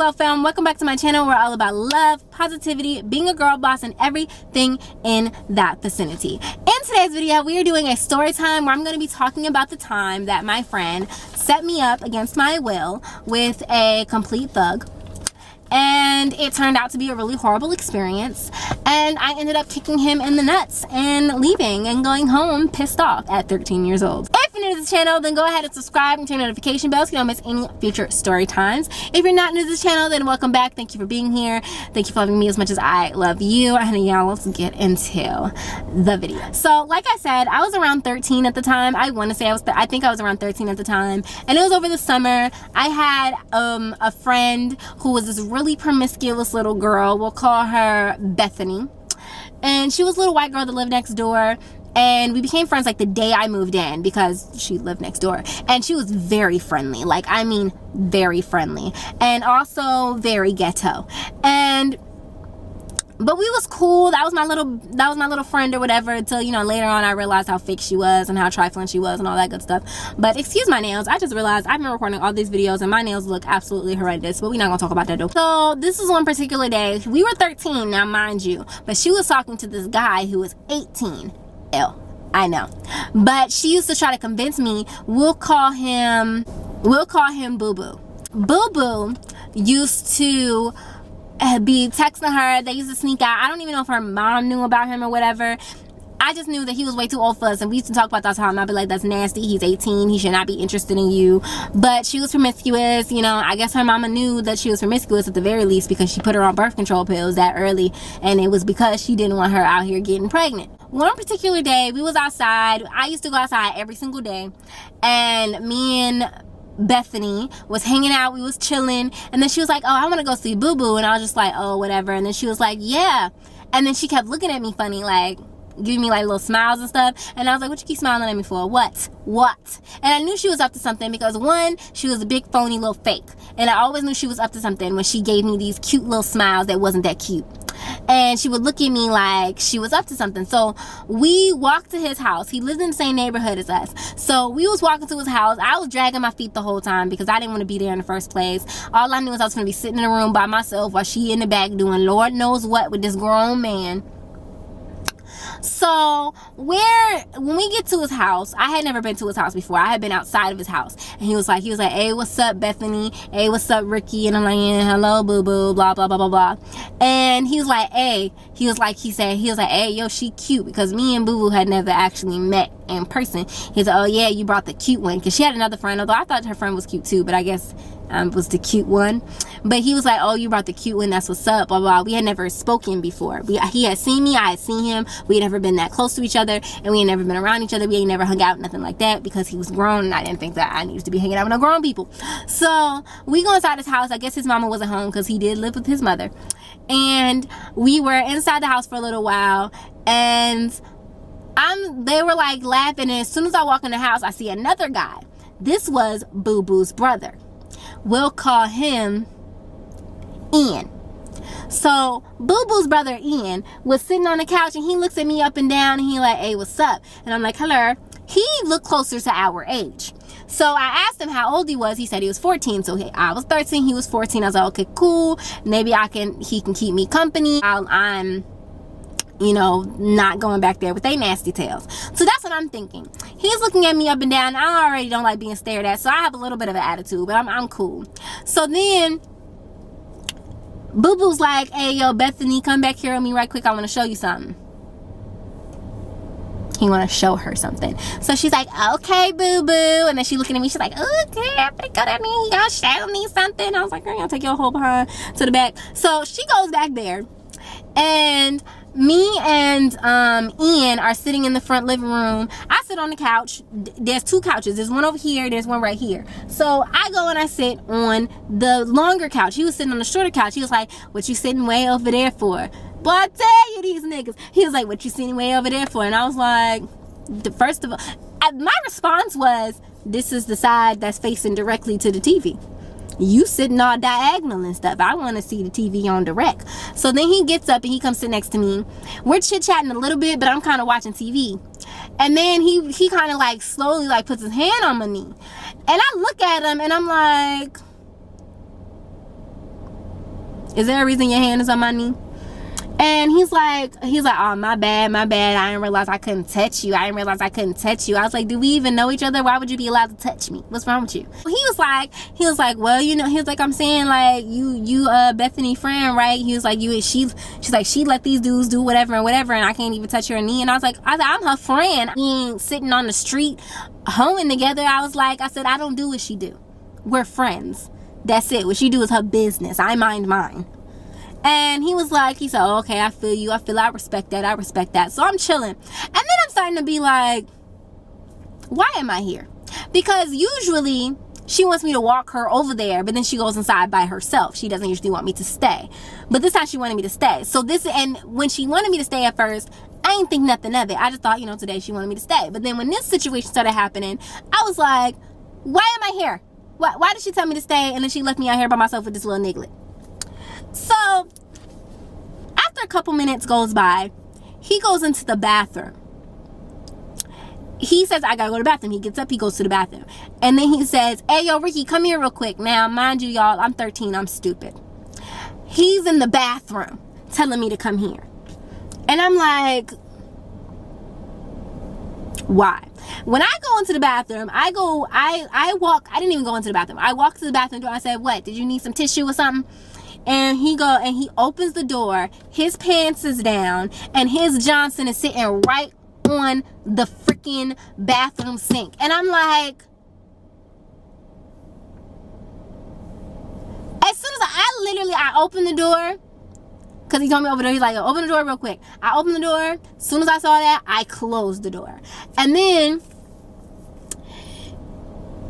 CherishingFlo fam, welcome back to my channel. We're all about love, positivity, being a girl boss, and everything in that vicinity. In today's video, we are doing a story time where I'm going to be talking about the time that my friend set me up against my will with a complete thug. And it turned out to be a really horrible experience, and I ended up kicking him in the nuts and leaving and going home pissed off at 13 years old. If you're new to the channel, then go ahead and subscribe and turn notification bells so you don't miss any future story times. If you're not new to this channel, then welcome back. Thank you for being here. Thank you for loving me as much as I love you. And yeah, let's get into the video. So like I said, I was around 13 at the time. I want to say I think I was around 13 at the time, and it was over the summer. I had a friend who was this really promiscuous little girl. We'll call her Bethany, and she was a little white girl that lived next door, and we became friends like the day I moved in because she lived next door, and she was very friendly, like I mean very friendly, and also very ghetto. But we was cool. That was my little friend or whatever, until, you know, later on I realized how fake she was and how trifling she was and all that good stuff. But excuse my nails, I just realized I've been recording all these videos and my nails look absolutely horrendous, but we're not gonna talk about that though. So this is one particular day. We were 13 now, mind you, but she was talking to this guy who was 18. Ew, I know. But she used to try to convince me, we'll call him Boo Boo. Boo Boo used to be texting her. They used to sneak out. I don't even know if her mom knew about him or whatever. I just knew that he was way too old for us, and we used to talk about that all the time. I'd be like, that's nasty, he's 18, he should not be interested in you. But she was promiscuous, you know. I guess her mama knew that she was promiscuous at the very least, because she put her on birth control pills that early, and it was because she didn't want her out here getting pregnant. One particular day, we was outside. I used to go outside every single day, and me and Bethany was hanging out. We was chilling, and then she was like, oh, I want to go see Boo Boo, and I was just like, oh, whatever. And then she was like, yeah. And then she kept looking at me funny, like giving me like little smiles and stuff, and I was like, what you keep smiling at me for? What? And I knew she was up to something, because one, she was a big phony little fake, and I always knew she was up to something when she gave me these cute little smiles that wasn't that cute. And she would look at me like she was up to something. So we walked to his house. He lived in the same neighborhood as us. So we was walking to his house. I was dragging my feet the whole time because I didn't want to be there in the first place. All I knew was I was going to be sitting in a room by myself while she in the back doing Lord knows what with this grown man. So when we get to his house, I had never been to his house before. I had been outside of his house, and he was like, hey, what's up, Bethany? Hey, what's up, Ricky? And I'm like, yeah, hello, boo boo, blah blah blah blah blah. And he was like, hey, hey, yo, she cute, because me and Boo Boo had never actually met in person. He's like, oh yeah, you brought the cute one, because she had another friend, although I thought her friend was cute too, but I guess was the cute one. But he was like, oh, you brought the cute one, that's what's up, blah blah. We had never spoken before. He had seen me, I had seen him. We had never been that close to each other, and we had never been around each other. We ain't never hung out, nothing like that, because he was grown, and I didn't think that I needed to be hanging out with no grown people. So we go inside his house. I guess his mama wasn't home, because he did live with his mother, and we were inside the house for a little while, and they were like laughing, and as soon as I walk in the house, I see another guy. This was Boo Boo's brother. We'll call him Ian. So Boo Boo's brother Ian was sitting on the couch, and he looks at me up and down, and he like, hey, what's up? And I'm like, hello. He looked closer to our age. So I asked him how old he was. He said he was 14. So I was 13, he was 14. I was like, okay, cool. Maybe he can keep me company while I'm, you know, not going back there with they nasty tails. So that's what I'm thinking. He's looking at me up and down. I already don't like being stared at, so I have a little bit of an attitude, but I'm cool. So then Boo Boo's like, hey, yo, Bethany, come back here with me right quick. I want to show you something. He want to show her something. So she's like, okay, Boo Boo. And then she looking at me. She's like, okay, I'm gonna go to me. He gonna show me something. I was like, girl, you gonna take your whole behind to the back. So she goes back there, and me and Ian are sitting in the front living room. I sit on the couch. There's two couches. There's one over here. There's one right here. So I go and I sit on the longer couch. He was sitting on the shorter couch. He was like, what you sitting way over there for? Boy, I tell you, these niggas. He was like, what you sitting way over there for? And I was like, first of all, my response was, this is the side that's facing directly to the TV. You sitting all diagonal and stuff. I want to see the TV on direct. So then he gets up and he comes sit next to me. We're chit-chatting a little bit, but I'm kind of watching TV. And then he kind of like slowly like puts his hand on my knee. And I look at him and I'm like, Is there a reason your hand is on my knee? And he's like, oh, my bad. I didn't realize I couldn't touch you. I was like, do we even know each other? Why would you be allowed to touch me? What's wrong with you? He was like, well, you know, he was like, I'm saying, like, you Bethany friend, right? He was like, she's like, she let these dudes do whatever, and I can't even touch her knee. And I was like, I'm her friend. We ain't sitting on the street hoeing together. I said, I don't do what she do. We're friends. That's it. What she do is her business. I mind mine. And he said, oh, okay, I feel you. I respect that. So I'm chilling. And then I'm starting to be like, why am I here? Because usually she wants me to walk her over there, but then she goes inside by herself. She doesn't usually want me to stay. But this time she wanted me to stay. And when she wanted me to stay at first, I didn't think nothing of it. I just thought, you know, today she wanted me to stay. But then when this situation started happening, I was like, why am I here? Why did she tell me to stay? And then she left me out here by myself with this little niglet. So, after a couple minutes goes by, he goes into the bathroom. He says, I gotta go to the bathroom. He gets up, he goes to the bathroom. And then he says, hey, yo, Ricky, come here real quick. Now, mind you, y'all, I'm 13, I'm stupid. He's in the bathroom telling me to come here. And I'm like, why? When I go into the bathroom, I didn't even go into the bathroom. I walked to the bathroom door. I said, what? Did you need some tissue or something? And he opens the door. His pants is down, and his Johnson is sitting right on the freaking bathroom sink. And I'm like, as soon as I opened the door, because he told me over there, he's like, open the door real quick. I opened the door. As soon as I saw that, I closed the door. And then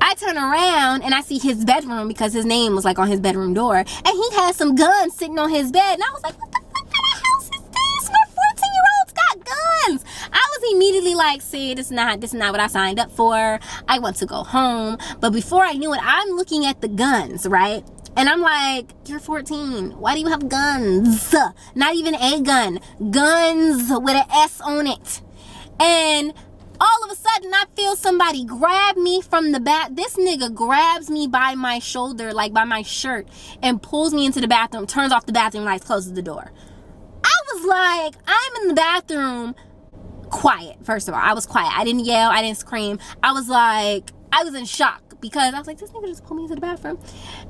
I turn around and I see his bedroom, because his name was like on his bedroom door, and he had some guns sitting on his bed. And I was like, what the fuck kind of house is this where 14-year-olds got guns? I was immediately like, see, this is not what I signed up for. I want to go home. But before I knew it, I'm looking at the guns, right? And I'm like, you're 14. Why do you have guns? Not even a gun. Guns with an S on it. And all of a sudden, I feel somebody grab me from the back. This nigga grabs me by my shoulder, like by my shirt, and pulls me into the bathroom, turns off the bathroom lights, closes the door. I was like, I'm in the bathroom, quiet. First of all, I was quiet. I didn't yell. I didn't scream. I was in shock, because I was like, this nigga just pulled me into the bathroom.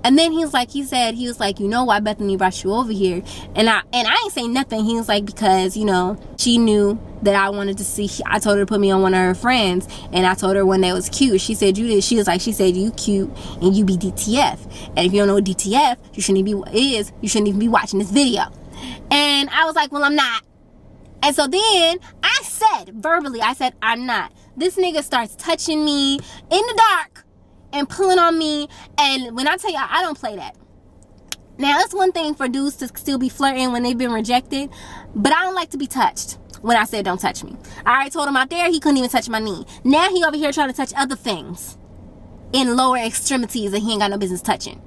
And then he was like, you know why Bethany brought you over here? And I ain't say nothing. He was like, because, you know, she knew that I wanted to see. I told her to put me on one of her friends, and I told her one that was cute. She said, you did. She said, you cute and you be DTF. And if you don't know what DTF, you shouldn't even be watching this video. And I was like, well, I'm not. And so then I said, verbally, I'm not. This nigga starts touching me in the dark and pulling on me. And when I tell y'all, I don't play that. Now, it's one thing for dudes to still be flirting when they've been rejected, but I don't like to be touched when I said don't touch me. I already told him out there he couldn't even touch my knee. Now he over here trying to touch other things in lower extremities that he ain't got no business touching.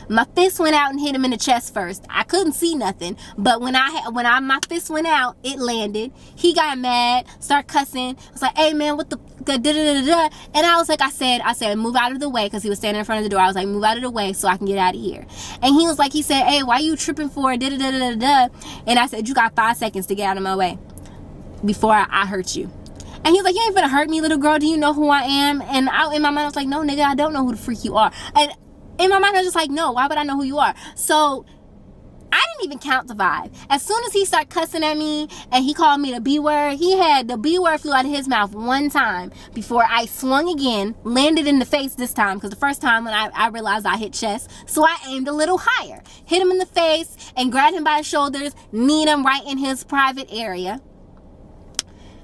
My fist went out and hit him in the chest first. I couldn't see nothing, but when my fist went out, it landed. He got mad, started cussing. I was like, hey man, what the da da da da? And I was like, I said, move out of the way, because he was standing in front of the door. I was like, move out of the way so I can get out of here. And he said, hey, why you tripping for da da da da da? And I said, you got 5 seconds to get out of my way before I hurt you. And he's like, you ain't finna hurt me, little girl. Do you know who I am? And in my mind, I was like, no, nigga, I don't know who the freak you are. And in my mind, I was just like, no, why would I know who you are? So I didn't even count to 5. As soon as he started cussing at me and he called me the B word, the B word flew out of his mouth one time before I swung again, landed in the face this time, because the first time when I realized I hit chest, so I aimed a little higher, hit him in the face and grabbed him by his shoulders, kneed him right in his private area.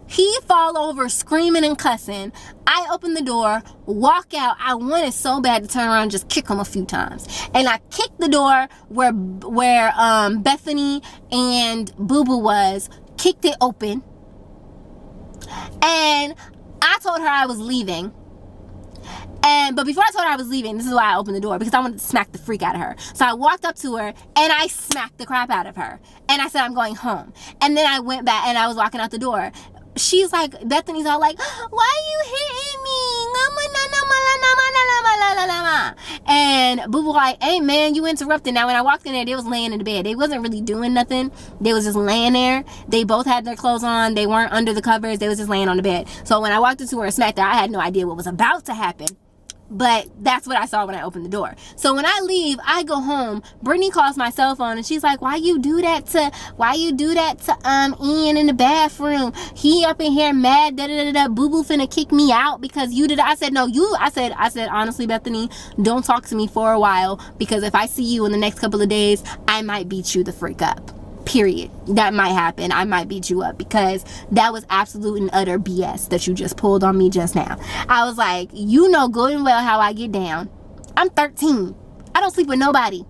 He fall over screaming and cussing. I open the door, walk out. I wanted so bad to turn around and just kick him a few times. And I kicked the door where Bethany and Boo Boo was, kicked it open. And I told her I was leaving. But before I told her I was leaving, this is why I opened the door, because I wanted to smack the freak out of her. So I walked up to her and I smacked the crap out of her. And I said, I'm going home. And then I went back and I was walking out the door. She's like, Bethany's all like, why are you hitting me? And And Boo Boo like, hey man, you interrupted. Now when I walked in there, they was laying in the bed. They wasn't really doing nothing. They was just laying there. They both had their clothes on. They weren't under the covers. They was just laying on the bed. So when I walked into her and smacked her, I had no idea what was about to happen. But that's what I saw when I opened the door. So when I leave, I go home. Brittany calls my cell phone and she's like, why you do that to Ian in the bathroom? He up in here mad, Boo Boo finna kick me out because you did. I said, no, I said, honestly, Bethany, don't talk to me for a while, because if I see you in the next couple of days, I might beat you the freak up. Period. That might happen. I might beat you up, because that was absolute and utter BS that you just pulled on me just now. I was like, you know good and well how I get down. I'm 13. I don't sleep with nobody.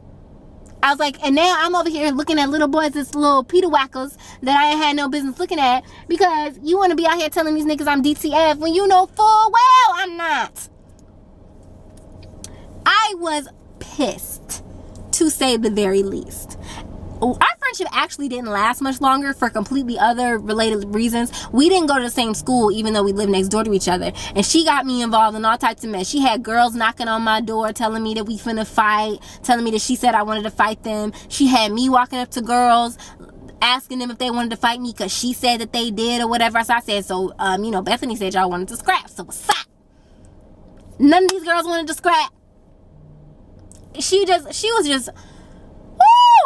I was like, and now I'm over here looking at little boys, this little Peter Wackles that I ain't had no business looking at, because you want to be out here telling these niggas I'm DTF when you know full well I'm not. I was pissed, to say the very least. Our friendship actually didn't last much longer for completely other related reasons. We didn't go to the same school, even though we lived next door to each other. And she got me involved in all types of mess. She had girls knocking on my door telling me that we finna fight, telling me that she said I wanted to fight them. She had me walking up to girls asking them if they wanted to fight me because she said that they did or whatever. So I said, so Bethany said y'all wanted to scrap, so what's up? None of these girls wanted to scrap. She was just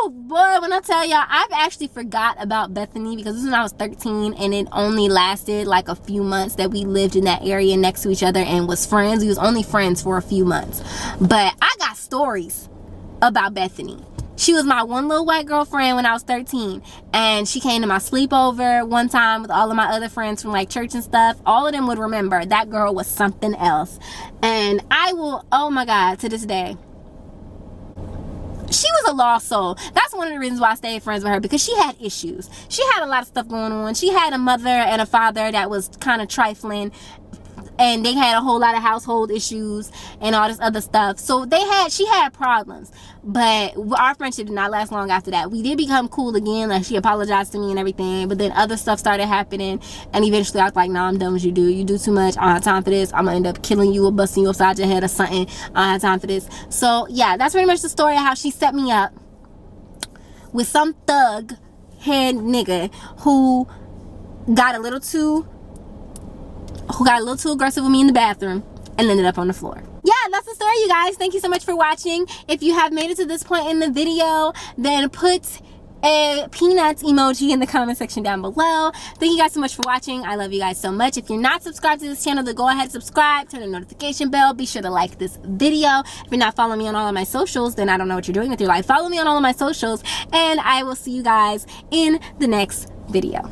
woo, boy, when I tell y'all, I've actually forgot about Bethany, because this was when I was 13 and it only lasted like a few months that we lived in that area next to each other and was friends. We was only friends for a few months. But I got stories about Bethany. She was my one little white girlfriend when I was 13, and she came to my sleepover one time with all of my other friends from like church and stuff. All of them would remember that girl was something else. And I will, oh my God, to this day, she was a lost soul. That's one of the reasons why I stayed friends with her, because she had issues. She had a lot of stuff going on. She had a mother and a father that was kind of trifling, and they had a whole lot of household issues and all this other stuff. So she had problems, but our friendship did not last long after that. We did become cool again. Like, she apologized to me and everything, but then other stuff started happening, and eventually I was like, nah, I'm done with you, dude. You do too much. I don't have time for this. I'm gonna end up killing you or busting you upside your head or something. I don't have time for this. So yeah, that's pretty much the story of how she set me up with some thug head nigga who got a little too aggressive with me in the bathroom and ended up on the floor. Yeah, that's the story, you guys. Thank you so much for watching. If you have made it to this point in the video, then put a peanuts emoji in the comment section down below. Thank you guys so much for watching. I love you guys so much. If you're not subscribed to this channel, then go ahead, subscribe, turn the notification bell. Be sure to like this video. If you're not following me on all of my socials, then I don't know what you're doing with your life. Follow me on all of my socials, and I will see you guys in the next video.